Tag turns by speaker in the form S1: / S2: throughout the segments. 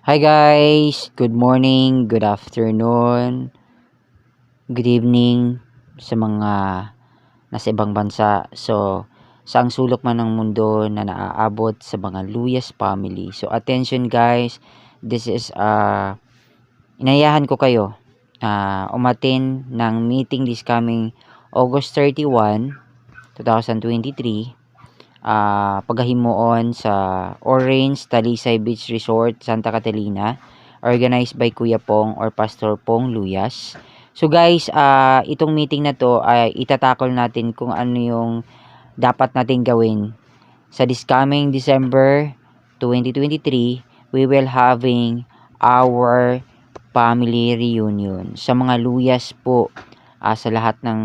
S1: Hi guys, good morning, good afternoon, good evening sa mga nasa ibang bansa. So, saang sulok man ng mundo na naaabot sa mga Luyas family. So, attention guys, this is inayahan ko kayo umatin ng meeting this coming August 31, 2023, paghahimuon sa Orange Talisay Beach Resort, Santa Catalina, organized by Kuya Pong or Pastor Pong Luyas. So guys, itong meeting na to ay itatakol natin kung ano yung dapat nating gawin. Sa this coming December 2023, we will having our family reunion. Sa mga Luyas po, sa lahat ng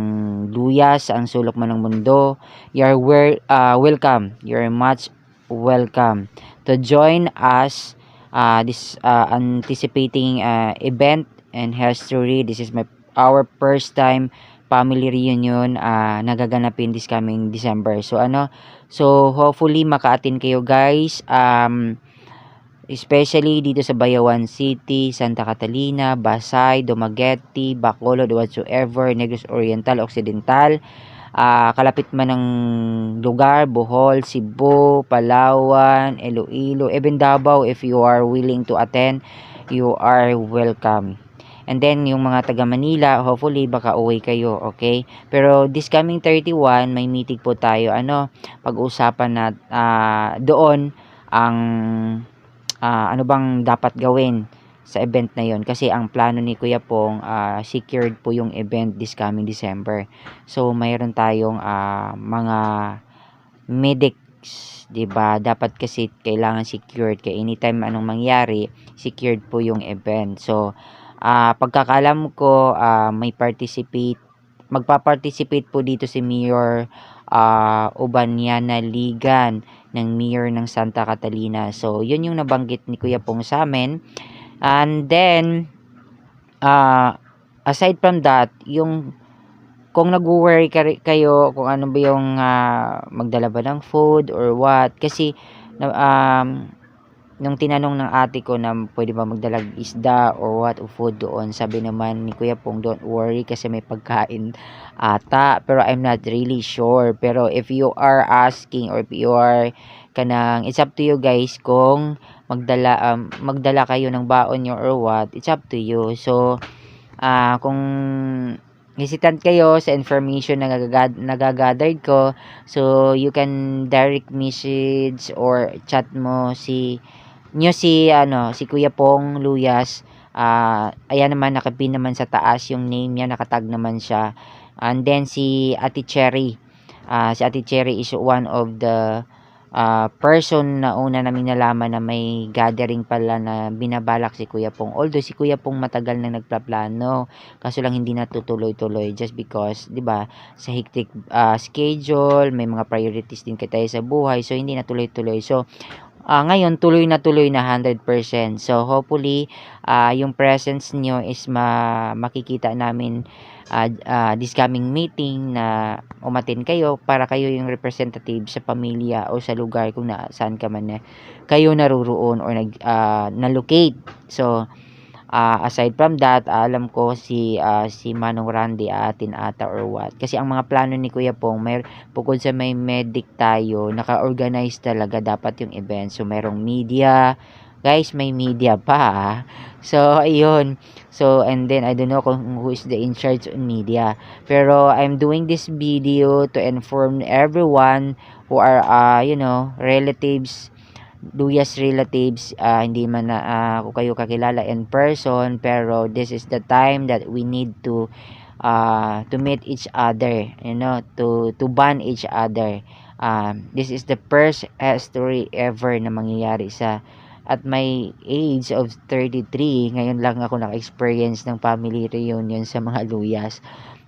S1: Luyas, ang sulok man ng mundo, you're welcome. You're much welcome to join us this anticipating event and history. This is our first time family reunion nagaganapin this coming December. So hopefully maka-attend kayo guys. Especially dito sa Bayawan City, Santa Catalina, Basay, Dumaguete, Bacolod, whatsoever, Negros Oriental, Occidental, kalapit man ng lugar, Bohol, Cebu, Palawan, Iloilo, even Davao, if you are willing to attend, you are welcome. And then, yung mga taga Manila, hopefully, baka uwi kayo, okay? Pero, this coming 31, may meeting po tayo, pag-usapan na doon, ang ano bang dapat gawin sa event na yon, kasi ang plano ni Kuya Pong, secured po yung event this coming December. So mayroon tayong mga medics, 'di ba? Dapat kasi kailangan secured, kaya anytime anong mangyari, secured po yung event. So pagkakalam ko, magpa-participate po dito si Mayor Ubaniana Ligan ng Mayor ng Santa Catalina. So, yun yung nabanggit ni Kuya Pong sa amin. And then, aside from that, yung kung nag-worry kayo kung ano ba yung magdala ba ng food or what. Kasi, nung tinanong ng ate ko na pwede ba magdalag isda or what o food doon, sabi naman ni Kuya Pong, don't worry kasi may pagkain ata, pero I'm not really sure. Pero if you are asking or if you are kanang, it's up to you guys kung magdala kayo ng baon nyo or what, it's up to you. So kung hesitant kayo sa information na nagagathered ko, so you can direct message or chat mo si Kuya Pong Luyas. Ayan naman, nakapin naman sa taas yung name niya, nakatag naman siya. And then si Ate Cherry. Si Ate Cherry is one of the person na una namin nalaman na may gathering pala na binabalak si Kuya Pong. Although si Kuya Pong matagal na nagpaplano, kaso lang hindi natutuloy-tuloy just because, 'di ba, sa hectic schedule, may mga priorities din tayo sa buhay, so hindi natuloy-tuloy. So ngayon tuloy na 100%. So hopefully yung presence niyo is makikita namin this coming meeting, na umatin kayo para kayo yung representative sa pamilya o sa lugar kung saan ka man kayo naruroon or na-locate. So aside from that, alam ko si Manong Randy atin ata or what. Kasi ang mga plano ni Kuya Pong, bukod sa may medic tayo, naka-organize talaga dapat yung event. So merong media. Guys, may media pa. So ayun. So and then I don't know kung who is the in charge on media. Pero I'm doing this video to inform everyone who are relatives, Luyas relatives, hindi man na ako kayo kakilala in person, pero this is the time that we need to meet each other, to bond each other. This is the first history ever na mangyayari at my age of 33. Ngayon lang ako naka-experience ng family reunion sa mga Luyas.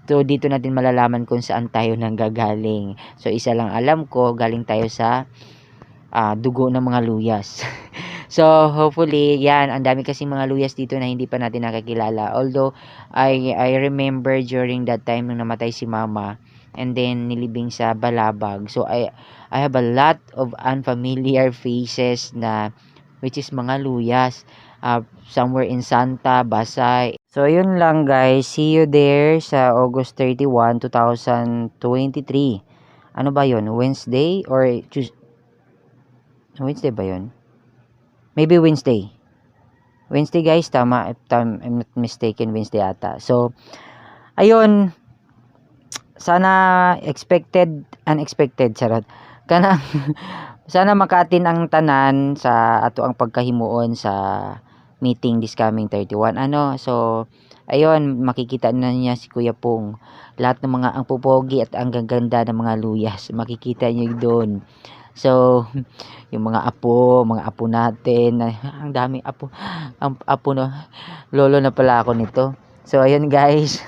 S1: So dito natin malalaman kung saan tayo nanggagaling. So isa lang alam ko, galing tayo sa dugo ng mga Luyas. So hopefully yan, ang dami kasing mga Luyas dito na hindi pa natin nakakilala. Although I remember during that time nung namatay si mama and then nilibing sa Balabag. So I have a lot of unfamiliar faces na which is mga Luyas. somewhere in Santa, Basay. So yun lang guys, see you there sa August 31, 2023. Ano ba yun? Wednesday or Tuesday? Wednesday ba yun? Maybe Wednesday. Wednesday guys, tama. If I'm not mistaken, Wednesday ata. So, ayun. Sana unexpected, charot. Kana, sana makatin ang tanan sa ato ang pagkahimuon sa meeting this coming 31. So, ayun, makikita na niya si Kuya Pong. Lahat ng mga ang pupogi at ang gaganda ng mga luyas. Makikita niyo doon. So, yung mga apo natin, ang daming apo, ang apo no, lolo na pala ako nito. So, ayun guys,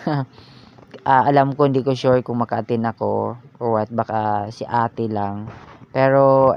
S1: alam ko, hindi ko sure kung maka-attend ako or what, baka si ate lang. Pero,